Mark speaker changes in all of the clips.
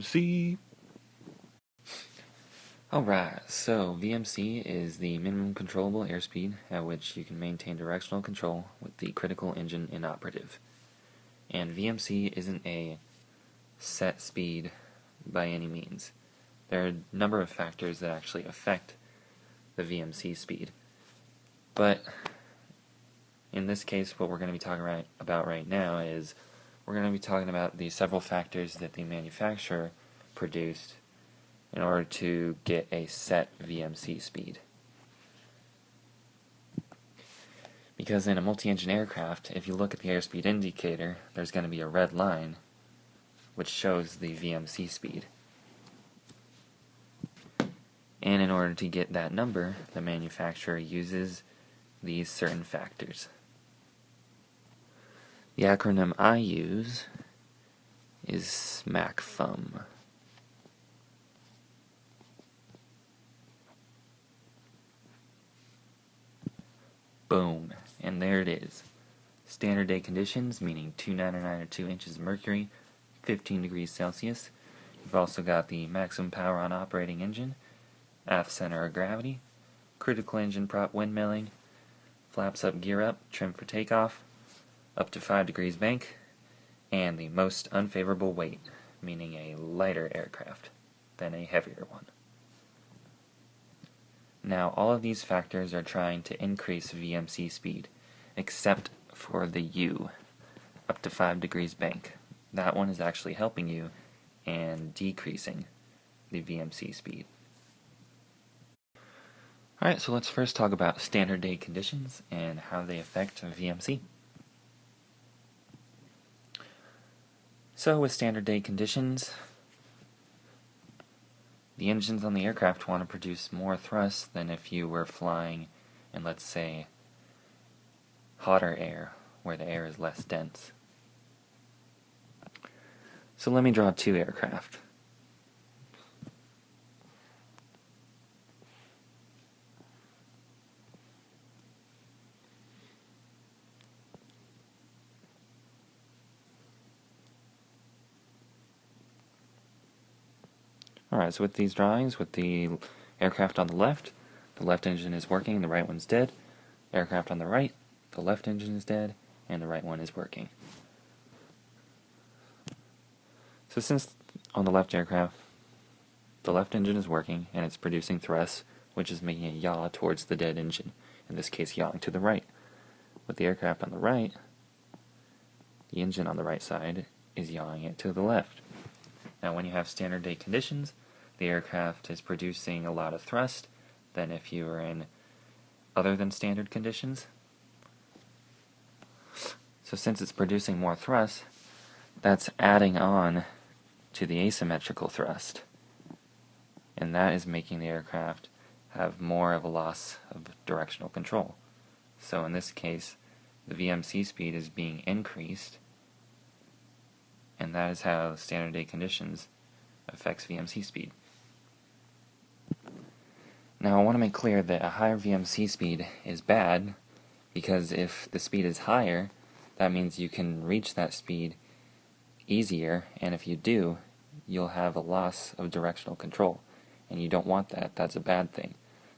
Speaker 1: VMC. Alright, so VMC is the minimum controllable airspeed at which you can maintain directional control with the critical engine inoperative. And VMC isn't a set speed by any means. There are a number of factors that actually affect the VMC speed. But in this case, what we're going to be talking about right now is we're going to be talking about the several factors that the manufacturer produced in order to get a set VMC speed. Because in a multi-engine aircraft, if you look at the airspeed indicator, there's going to be a red line which shows the VMC speed. And in order to get that number, the manufacturer uses these certain factors. The acronym I use is SMACFUM. Boom, and there it is. Standard day conditions, meaning 299 or 2 inches of mercury, 15 degrees Celsius. You've also got the maximum power on operating engine, aft center of gravity, critical engine prop windmilling, flaps up, gear up, trim for takeoff, up to 5 degrees bank, and the most unfavorable weight, meaning a lighter aircraft than a heavier one. Now, all of these factors are trying to increase VMC speed, except for the U, up to 5 degrees bank. That one is actually helping you and decreasing the VMC speed. Alright, so let's first talk about standard day conditions and how they affect VMC. So with standard day conditions, the engines on the aircraft want to produce more thrust than if you were flying in, let's say, hotter air, where the air is less dense. So let me draw 2 aircraft. Alright, so with these drawings, with the aircraft on the left engine is working, the right one's dead. Aircraft on the right, the left engine is dead, and the right one is working. So since on the left aircraft, the left engine is working, and it's producing thrust, which is making it yaw towards the dead engine, in this case yawing to the right. With the aircraft on the right, the engine on the right side is yawing it to the left. Now when you have standard day conditions, the aircraft is producing a lot of thrust than if you were in other than standard conditions. So since it's producing more thrust, that's adding on to the asymmetrical thrust. And that is making the aircraft have more of a loss of directional control. So in this case, the VMC speed is being increased, and that is how standard day conditions affects VMC speed. Now I want to make clear that a higher VMC speed is bad, because if the speed is higher, that means you can reach that speed easier, and if you do, you'll have a loss of directional control, and you don't want that. That's a bad thing.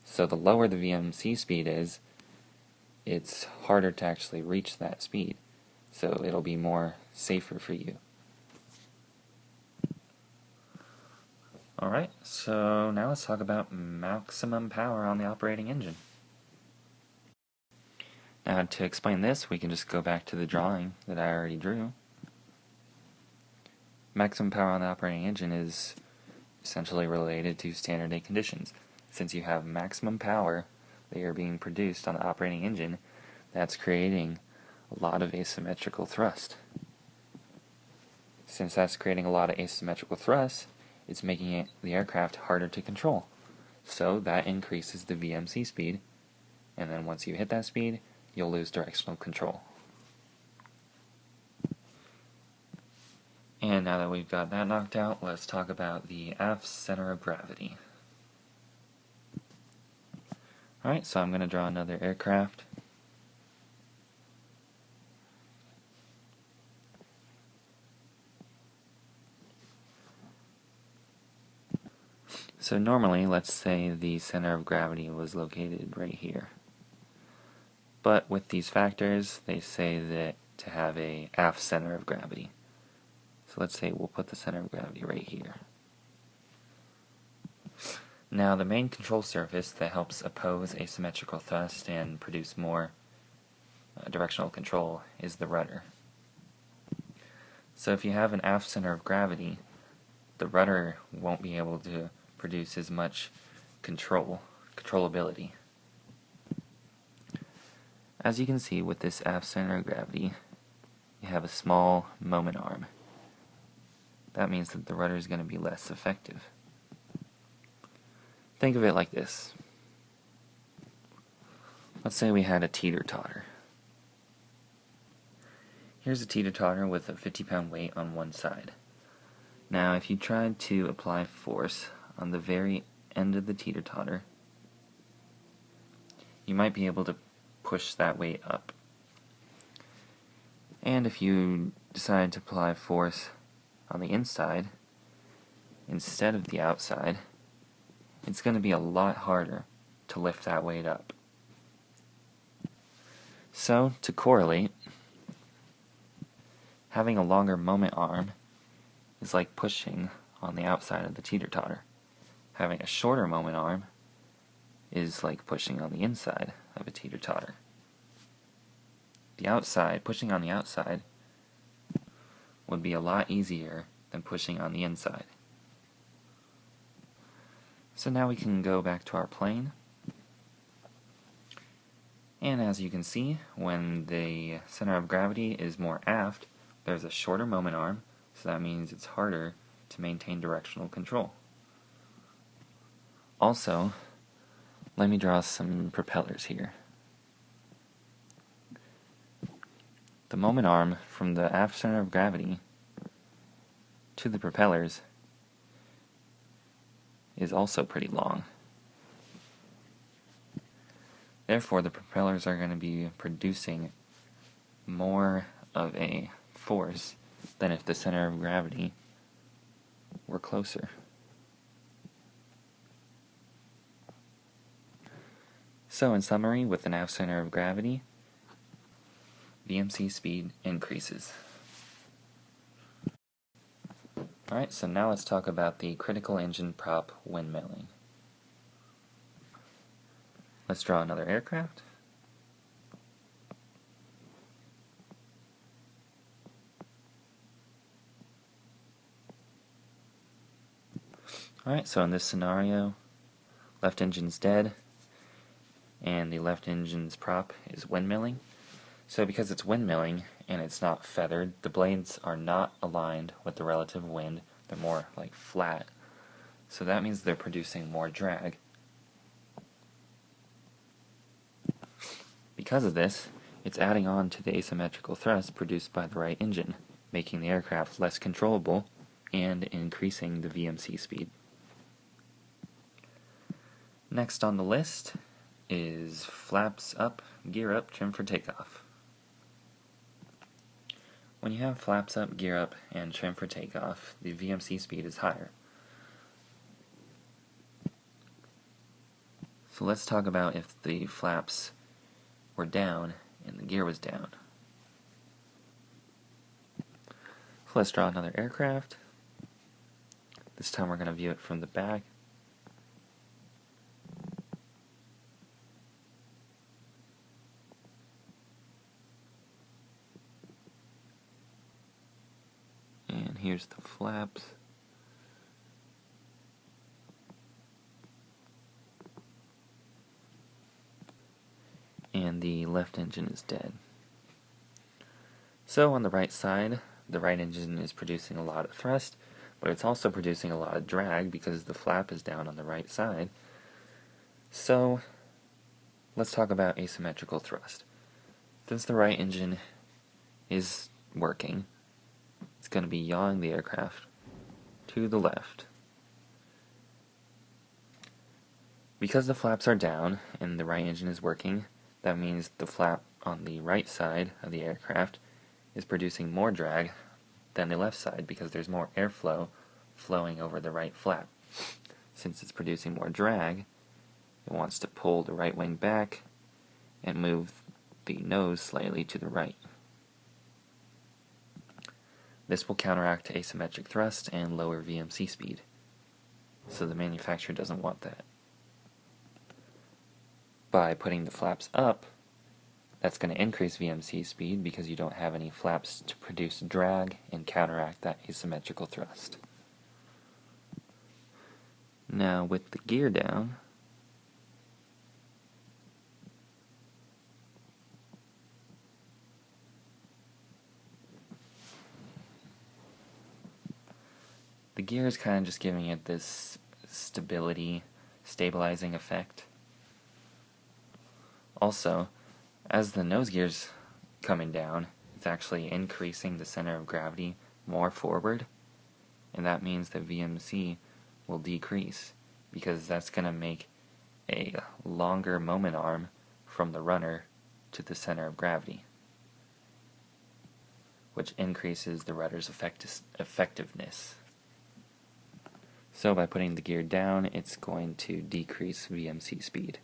Speaker 1: So the lower the VMC speed is, it's harder to actually reach that speed, so it'll be more safer for you. Alright, so now let's talk about maximum power on the operating engine. Now to explain this, we can just go back to the drawing that I already drew. Maximum power on the operating engine is essentially related to standard day conditions. Since you have maximum power that are being produced on the operating engine, that's creating a lot of asymmetrical thrust. Since that's creating a lot of asymmetrical thrust, it's making the aircraft harder to control. So that increases the VMC speed, and then once you hit that speed, you'll lose directional control. And now that we've got that knocked out, let's talk about the aft center of gravity. Alright, so I'm going to draw another aircraft. So normally, let's say the center of gravity was located right here. But with these factors, they say that to have a aft center of gravity. So let's say we'll put the center of gravity right here. Now the main control surface that helps oppose asymmetrical thrust and produce more directional control is the rudder. So if you have an aft center of gravity, the rudder won't be able to produce as much controllability. As you can see with this aft center of gravity, you have a small moment arm. That means that the rudder is going to be less effective. Think of it like this. Let's say we had a teeter-totter. Here's a teeter-totter with a 50-pound weight on one side. Now, if you tried to apply force on the very end of the teeter-totter, you might be able to push that weight up. And if you decide to apply force on the inside instead of the outside, it's going to be a lot harder to lift that weight up. So, to correlate, having a longer moment arm is like pushing on the outside of the teeter-totter. Having a shorter moment arm is like pushing on the inside of a teeter-totter. Pushing on the outside would be a lot easier than pushing on the inside. So now we can go back to our plane. And as you can see, when the center of gravity is more aft, there's a shorter moment arm, so that means it's harder to maintain directional control. Also, let me draw some propellers here. The moment arm from the aft center of gravity to the propellers is also pretty long. Therefore, the propellers are going to be producing more of a force than if the center of gravity were closer. So in summary, with an aft center of gravity, VMC speed increases. Alright, so now let's talk about the critical engine prop windmilling. Let's draw another aircraft. Alright, so in this scenario, left engine's dead, and the left engine's prop is windmilling. So because it's windmilling and it's not feathered, the blades are not aligned with the relative wind. They're more like flat. So that means they're producing more drag. Because of this, it's adding on to the asymmetrical thrust produced by the right engine, making the aircraft less controllable and increasing the VMC speed. Next on the list is flaps up, gear up, trim for takeoff. When you have flaps up, gear up, and trim for takeoff, the VMC speed is higher. So let's talk about if the flaps were down and the gear was down. So let's draw another aircraft. This time we're going to view it from the back. And here's the flaps. And the left engine is dead. So on the right side, the right engine is producing a lot of thrust, but it's also producing a lot of drag because the flap is down on the right side. So let's talk about asymmetrical thrust. Since the right engine is working, it's going to be yawing the aircraft to the left. Because the flaps are down and the right engine is working, that means the flap on the right side of the aircraft is producing more drag than the left side because there's more airflow flowing over the right flap. since it's producing more drag, it wants to pull the right wing back and move the nose slightly to the right. This will counteract asymmetric thrust and lower VMC speed, so the manufacturer doesn't want that. By putting the flaps up, that's going to increase VMC speed because you don't have any flaps to produce drag and counteract that asymmetrical thrust. Now with the gear down, the gear is kind of just giving it this stabilizing effect. Also, as the nose gear's coming down, it's actually increasing the center of gravity more forward, and that means that VMC will decrease because that's going to make a longer moment arm from the runner to the center of gravity, which increases the rudder's effectiveness. So by putting the gear down, it's going to decrease VMC speed.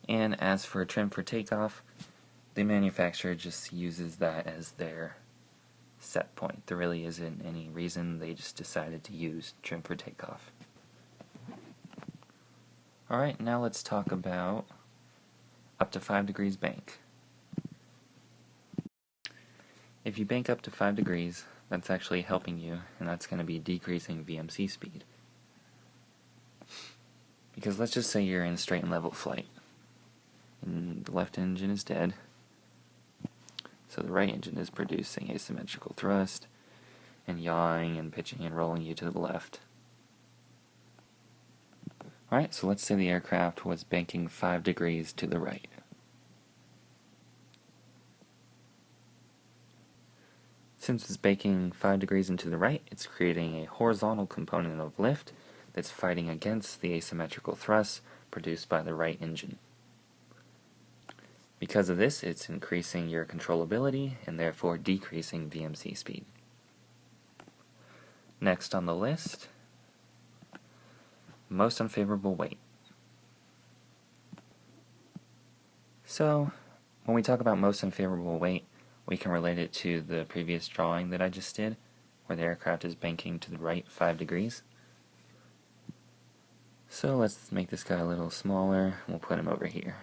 Speaker 1: And as for trim for takeoff, the manufacturer just uses that as their set point. There really isn't any reason, they just decided to use trim for takeoff. Alright, now let's talk about up to 5 degrees bank. If you bank up to 5 degrees, that's actually helping you, and that's going to be decreasing VMC speed. Because let's just say you're in straight and level flight, and the left engine is dead, so the right engine is producing asymmetrical thrust, and yawing and pitching and rolling you to the left. Alright, so let's say the aircraft was banking 5 degrees to the right. Since it's banking 5 degrees into the right, it's creating a horizontal component of lift that's fighting against the asymmetrical thrust produced by the right engine. Because of this, it's increasing your controllability and therefore decreasing VMC speed. Next on the list, most unfavorable weight. So, when we talk about most unfavorable weight, we can relate it to the previous drawing that I just did, where the aircraft is banking to the right 5 degrees. So let's make this guy a little smaller, we'll put him over here.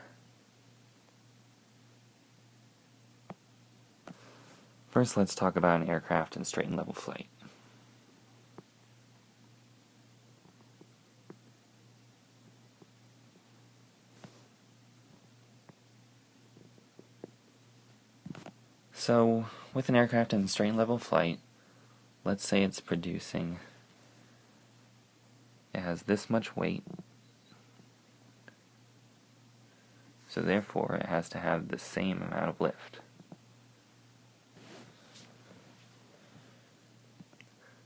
Speaker 1: First, let's talk about an aircraft in straight and level flight. So, with an aircraft in straight and level flight, let's say it's producing, it has this much weight, so therefore it has to have the same amount of lift.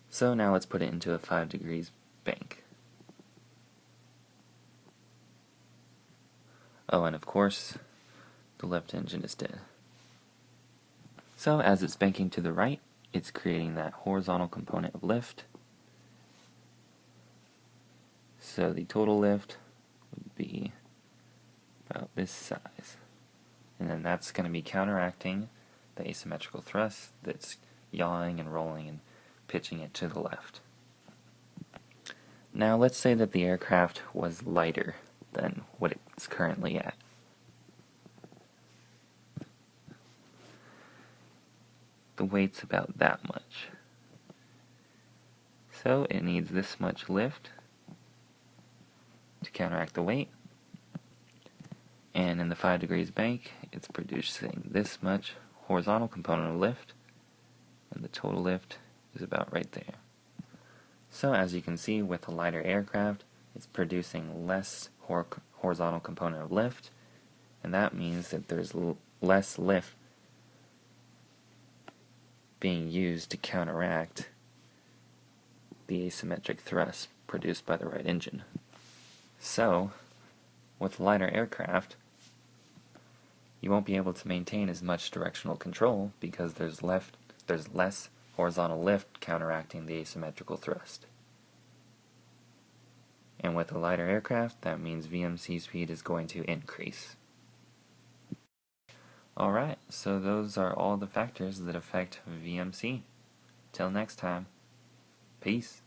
Speaker 1: So now let's put it into a 5 degrees bank. Oh, and of course, the left engine is dead. So as it's banking to the right, it's creating that horizontal component of lift. So the total lift would be about this size. And then that's going to be counteracting the asymmetrical thrust that's yawing and rolling and pitching it to the left. Now let's say that the aircraft was lighter than what it's currently at. The weight's about that much. So it needs this much lift to counteract the weight. And in the 5 degrees bank, it's producing this much horizontal component of lift, and the total lift is about right there. So as you can see, with a lighter aircraft, it's producing less horizontal component of lift, and that means that there's less lift being used to counteract the asymmetric thrust produced by the right engine. So, with a lighter aircraft, you won't be able to maintain as much directional control because there's less horizontal lift counteracting the asymmetrical thrust. And with a lighter aircraft, that means VMC speed is going to increase. Alright, so those are all the factors that affect VMC. Till next time, peace.